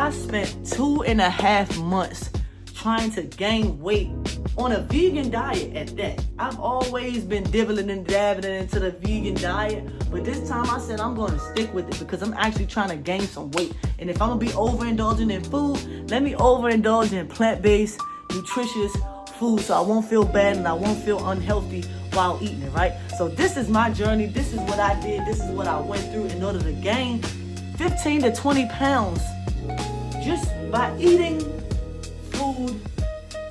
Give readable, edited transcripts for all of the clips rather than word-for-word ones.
I spent 2.5 months trying to gain weight on a vegan diet at that. I've always been dibbling and dabbling into the vegan diet, but this time I said I'm going to stick with it because I'm actually trying to gain some weight. And if I'm going to be overindulging in food, let me overindulge in plant-based, nutritious food so I won't feel bad and I won't feel unhealthy while eating it, right? So this is my journey. This is what I did. This is what I went through in order to gain 15 to 20 pounds just by eating food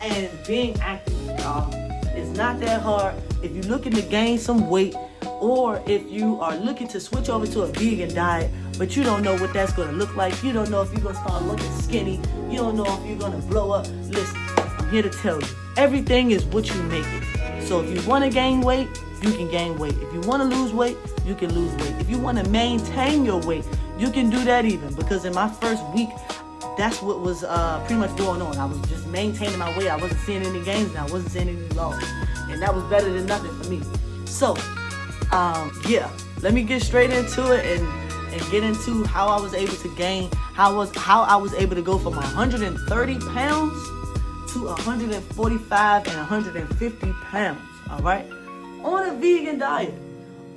and being active, y'all. It's not that hard. If you're looking to gain some weight, or if you are looking to switch over to a vegan diet, but you don't know what that's going to look like, you don't know if you're going to start looking skinny, you don't know if you're going to blow up, listen, I'm here to tell you, everything is what you make it. So if you want to gain weight, you can gain weight. If you want to lose weight, you can lose weight. If you want to maintain your weight, you can do that even, because in my first week, that's what was pretty much going on. I was just maintaining my weight. I wasn't seeing any gains and I wasn't seeing any loss. And that was better than nothing for me. So, yeah, let me get straight into it and get into how I was able to gain, how I was able to go from 130 pounds to 145 and 150 pounds, all right? On a vegan diet,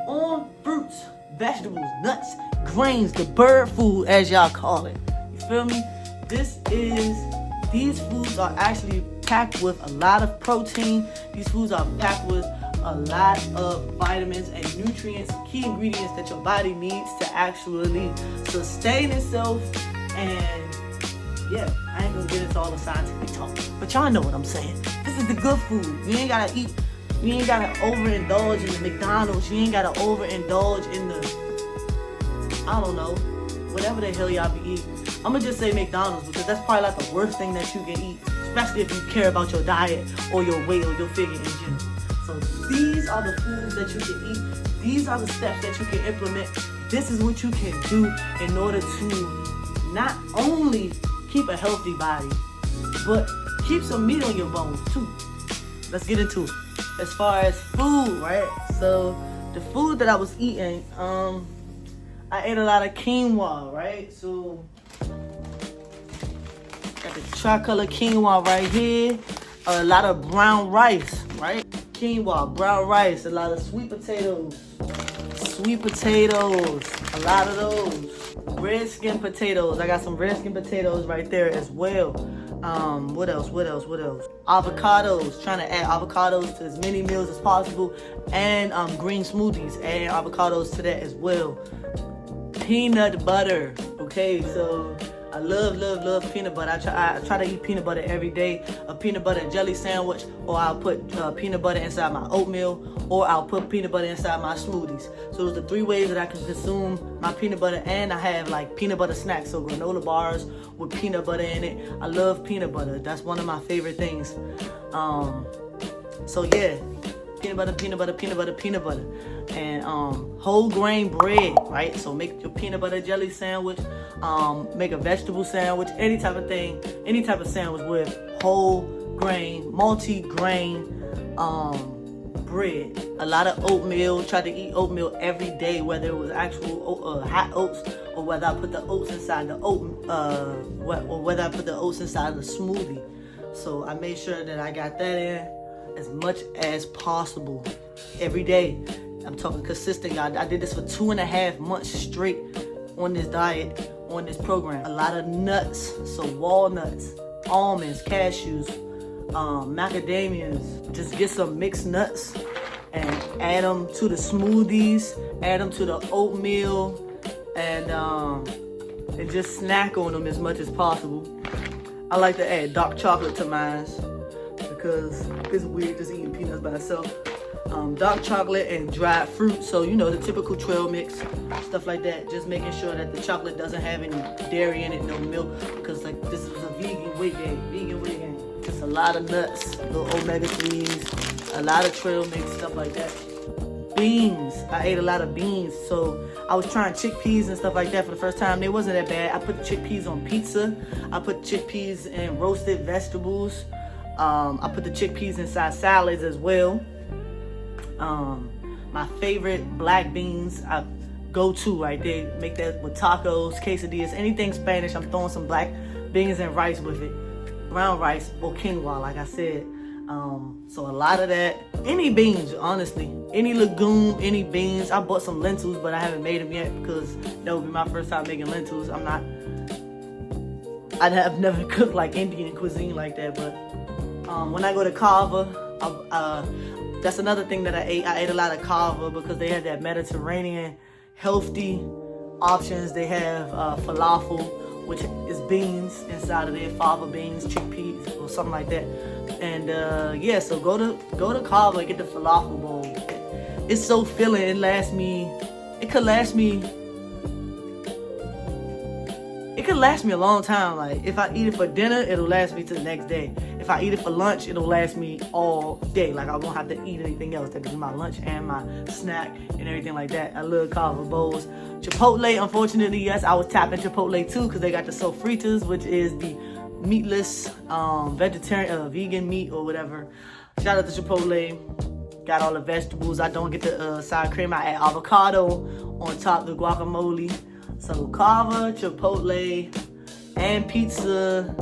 on fruits, vegetables, nuts, grains, the bird food as y'all call it. You feel me? These foods are actually packed with a lot of protein. These foods are packed with a lot of vitamins and nutrients, key ingredients that your body needs to actually sustain itself. And yeah, I ain't gonna get into all the scientific talk, but y'all know what I'm saying. This is the good food. You ain't gotta overindulge in the McDonald's. You ain't gotta overindulge in the, I don't know, whatever the hell y'all be eating. I'm gonna just say McDonald's because that's probably like the worst thing that you can eat, especially if you care about your diet or your weight or your figure in general. So these are the foods that you can eat. These are the steps that you can implement. This is what you can do in order to not only keep a healthy body, but keep some meat on your bones too. Let's get into it. As far as food, right? So the food that I was eating, I ate a lot of quinoa, right? So got the tricolor quinoa right here. A lot of brown rice, right? Quinoa, brown rice, a lot of sweet potatoes, a lot of those. Red skin potatoes, I got some red skin potatoes right there as well. What else? Avocados, trying to add avocados to as many meals as possible. And green smoothies, adding avocados to that as well. Peanut butter, okay, so I love peanut butter. I try to eat peanut butter every day. A peanut butter and jelly sandwich, or I'll put peanut butter inside my oatmeal, or I'll put peanut butter inside my smoothies. So those are the 3 ways that I can consume my peanut butter, and I have like peanut butter snacks, so granola bars with peanut butter in it. I love peanut butter. That's one of my favorite things. So yeah, peanut butter, and whole grain bread, right? So make your peanut butter jelly sandwich, make a vegetable sandwich, any type of thing, any type of sandwich with whole grain, multi-grain bread. A lot of oatmeal. Try to eat oatmeal every day, whether it was actual hot oats, or whether I put the oats inside the or whether I put the oats inside the smoothie. So I made sure that I got that in as much as possible every day. I'm talking consistent, y'all. I did this for 2.5 months straight on this diet, on this program. A lot of nuts, so walnuts, almonds, cashews, macadamias. Just get some mixed nuts and add them to the smoothies, add them to the oatmeal, and just snack on them as much as possible. I like to add dark chocolate to mine, because it's weird just eating peanuts by itself. Dark chocolate and dried fruit, so you know, the typical trail mix, stuff like that. Just making sure that the chocolate doesn't have any dairy in it, no milk, because like this is a vegan weight gain. Just a lot of nuts, little omega-3s, a lot of trail mix, stuff like that. Beans, I ate a lot of beans, so I was trying chickpeas and stuff like that for the first time. They wasn't that bad. I put chickpeas on pizza. I put chickpeas in roasted vegetables. I put the chickpeas inside salads as well. My favorite black beans, go-to right there. Make that with tacos, quesadillas, anything Spanish. I'm throwing some black beans and rice with it, brown rice or quinoa, like I said. So a lot of that, any beans, honestly, any legume, any beans. I bought some lentils, but I haven't made them yet because that would be my first time making lentils. I've never cooked like Indian cuisine like that, but when I go to Kava, that's another thing that I ate. I ate a lot of Kava because they have that Mediterranean healthy options. They have falafel, which is beans inside of there, fava beans, chickpeas, or something like that. And yeah, so go to Kava and get the falafel bowl. It's so filling. It could last me a long time. Like if I eat it for dinner, it'll last me to the next day. If I eat it for lunch, it'll last me all day. Like I won't have to eat anything else. That could be my lunch and my snack and everything like that. I love Kava bowls. Chipotle, unfortunately, yes, I was tapping Chipotle too because they got the sofritas, which is the meatless, vegetarian, vegan meat or whatever. Shout out to Chipotle. Got all the vegetables. I don't get the sour cream. I add avocado on top of the guacamole. So Kava, Chipotle, and pizza,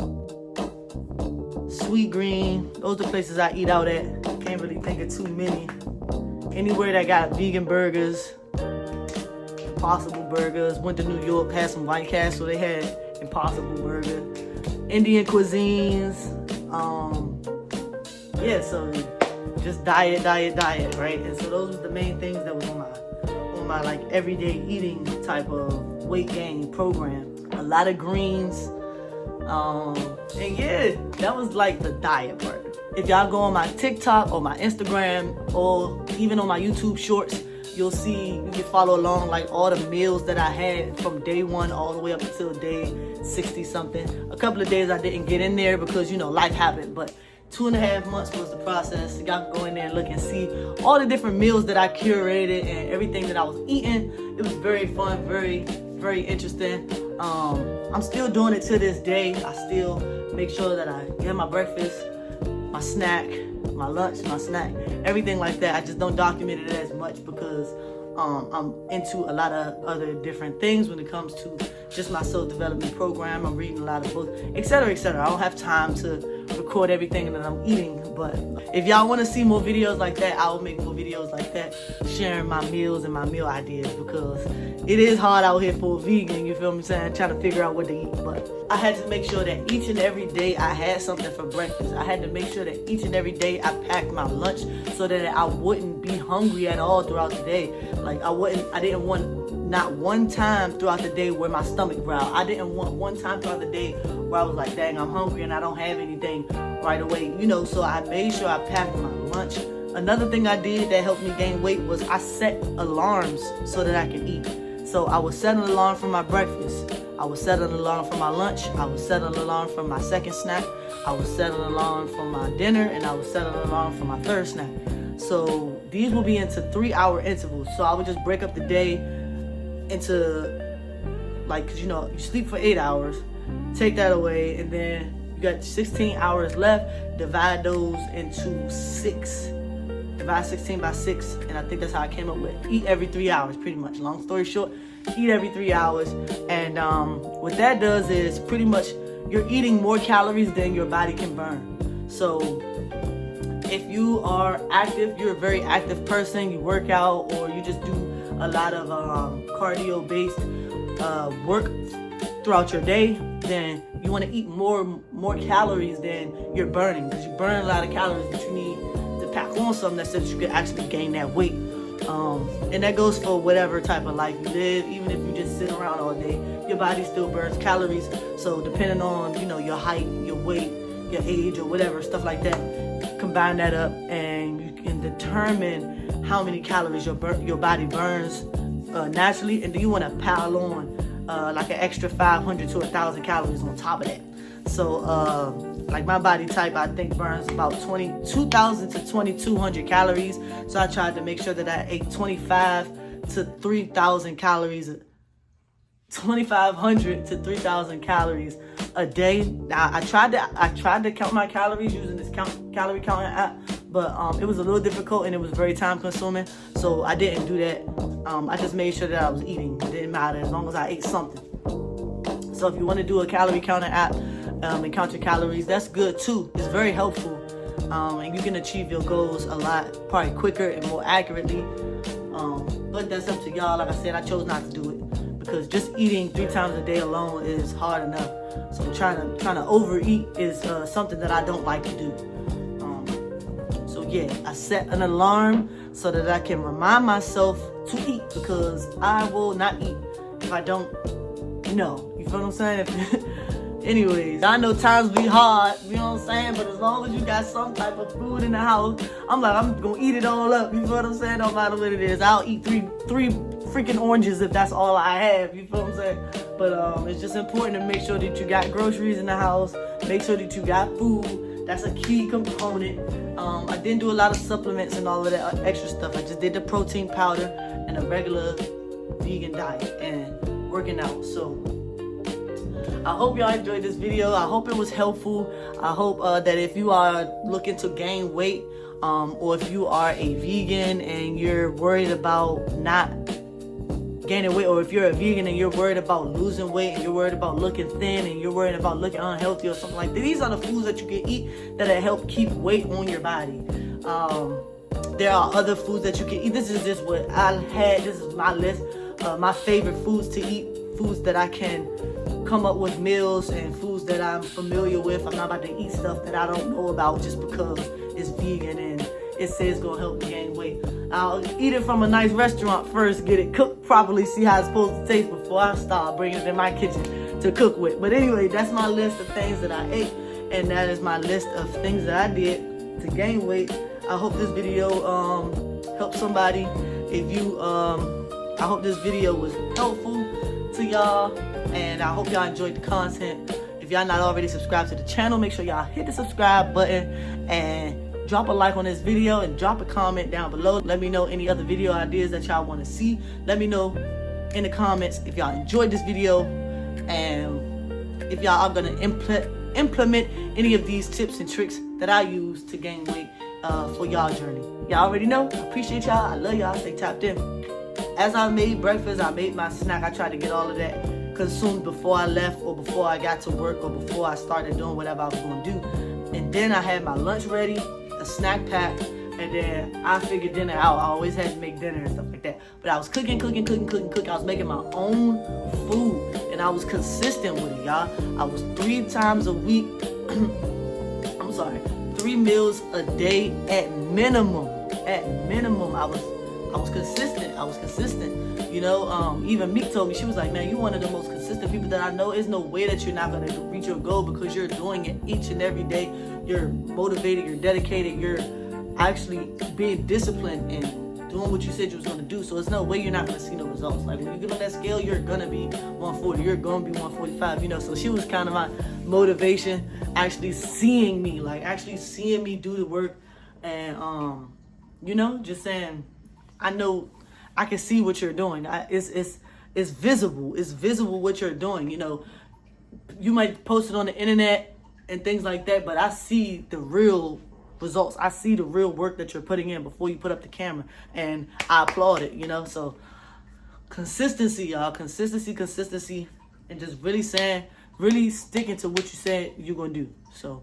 Sweet Green. Those are the places I eat out at. Can't really think of too many. Anywhere that got vegan burgers, Impossible Burgers. Went to New York, had some White Castle. They had Impossible Burger. Indian cuisines. Yeah, so just diet, right? And so those were the main things that was on my like everyday eating type of weight gain program. A lot of greens. And yeah, that was like the diet part. If y'all go on my TikTok or my Instagram or even on my YouTube shorts, you'll see, you can follow along like all the meals that I had from day 1 all the way up until day 60 something. A couple of days I didn't get in there because, you know, life happened, but 2.5 months was the process. Y'all can go in there and look and see all the different meals that I curated and everything that I was eating. It was very fun, very, very interesting. I'm still doing it to this day. I still make sure that I get my breakfast, my snack, my lunch, my snack, everything like that. I just don't document it as much because I'm into a lot of other different things when it comes to just my self-development program. I'm reading a lot of books, etc., etc. I don't have time to record everything that I'm eating, but if y'all want to see more videos like that, I will make more videos like that, sharing my meals and my meal ideas, because it is hard out here for a vegan, you feel me saying, trying to figure out what to eat. But I had to make sure that each and every day I had something for breakfast. I had to make sure that each and every day I packed my lunch so that I wouldn't be hungry at all throughout the day. Like I didn't want not one time throughout the day where my stomach growled. I didn't want one time throughout the day where I was like, dang, I'm hungry and I don't have anything right away, you know. So I made sure I packed my lunch. Another thing I did that helped me gain weight was I set alarms so that I could eat. So I would set an alarm for my breakfast, I would set an alarm for my lunch, I would set an alarm for my second snack, I would set an alarm for my dinner, and I would set an alarm for my third snack. So these will be into 3-hour intervals. So I would just break up the day into, like, cause you know, you sleep for 8 hours, take that away, and then you got 16 hours left, divide those into 6. Divide 16 by 6, and I think that's how I came up with eat every 3 hours, pretty much. Long story short, eat every 3 hours. And what that does is pretty much you're eating more calories than your body can burn. So if you are active, you're a very active person, you work out, or you just do a lot of cardio-based work throughout your day, then you want to eat more calories than you're burning, because you burn a lot of calories that you need to pack on something that says you can actually gain that weight. And that goes for whatever type of life you live. Even if you just sit around all day, your body still burns calories. So depending on, you know, your height, your weight, your age, or whatever, stuff like that, combine that up and you can determine how many calories your body burns naturally, and then you want to pile on like an extra 500 to 1,000 calories on top of that. So like my body type, I think burns about 22,000 to 2,200 calories. So I tried to make sure that I ate 2,500 to 3,000 calories, 2,500 to 3,000 calories a day. Now I tried to count my calories using this calorie counting app, but it was a little difficult and it was very time consuming, so I didn't do that. I just made sure that I was eating. It didn't matter as long as I ate something. So if you want to do a calorie counter app and count your calories, that's good too. It's very helpful, and you can achieve your goals a lot probably quicker and more accurately. But that's up to y'all. Like I said, I chose not to do it because just eating 3 times a day alone is hard enough. So trying to overeat is something that I don't like to do. So yeah, I set an alarm so that I can remind myself to eat, because I will not eat if I don't know. You feel what I'm saying? Anyways, I know times be hard, you know what I'm saying? But as long as you got some type of food in the house, I'm gonna eat it all up. You feel what I'm saying? No matter what it is, I'll eat three freaking oranges if that's all I have. You feel what I'm saying? But it's just important to make sure that you got groceries in the house. Make sure that you got food. That's a key component. I didn't do a lot of supplements and all of that extra stuff. I just did the protein powder and a regular vegan diet and working out. So I hope y'all enjoyed this video. I hope it was helpful. I hope that if you are looking to gain weight, or if you are a vegan and you're worried about not gaining weight, or if you're a vegan and you're worried about losing weight and you're worried about looking thin and you're worried about looking unhealthy or something like that, these are the foods that you can eat that'll help keep weight on your body. There are other foods that you can eat. This is just what I had. This is my list. My favorite foods to eat, foods that I can come up with meals, and foods that I'm familiar with. I'm not about to eat stuff that I don't know about just because it's vegan and it says it's gonna help me gain weight. I'll eat it from a nice restaurant first, get it cooked properly, see how it's supposed to taste before I start bringing it in my kitchen to cook with. But anyway, that's my list of things that I ate, and that is my list of things that I did to gain weight. I hope this video helped somebody. If you, I hope this video was helpful to y'all, and I hope y'all enjoyed the content. If y'all not already subscribed to the channel, make sure y'all hit the subscribe button and drop a like on this video and drop a comment down below. Let me know any other video ideas that y'all want to see. Let me know in the comments if y'all enjoyed this video and if y'all are going to implement any of these tips and tricks that I use to gain weight for y'all journey. Y'all already know. I appreciate y'all. I love y'all. Stay tapped in. As I made breakfast, I made my snack. I tried to get all of that consumed before I left, or before I got to work, or before I started doing whatever I was going to do. And then I had my lunch ready, a snack pack, and then I figured dinner out. I always had to make dinner and stuff like that. But I was cooking. I was making my own food, and I was consistent with it, y'all. I was 3 times a week. I'm sorry, 3 meals a day at minimum. At minimum, I was consistent. You know, even Meek told me, she was like, man, you're one of the most consistent people that I know. There's no way that you're not going to reach your goal, because you're doing it each and every day. You're motivated, you're dedicated, you're actually being disciplined and doing what you said you was going to do. So there's no way you're not going to see no results. Like, when you get on that scale, you're going to be 140, you're going to be 145, you know. So she was kind of my motivation, actually seeing me do the work, and you know, just saying, I know I can see what you're doing. It's visible. It's visible what you're doing. You know, you might post it on the internet and things like that, but I see the real results. I see the real work that you're putting in before you put up the camera, and I applaud it, you know. So consistency, y'all. Consistency, and just really sticking to what you said you're gonna do. So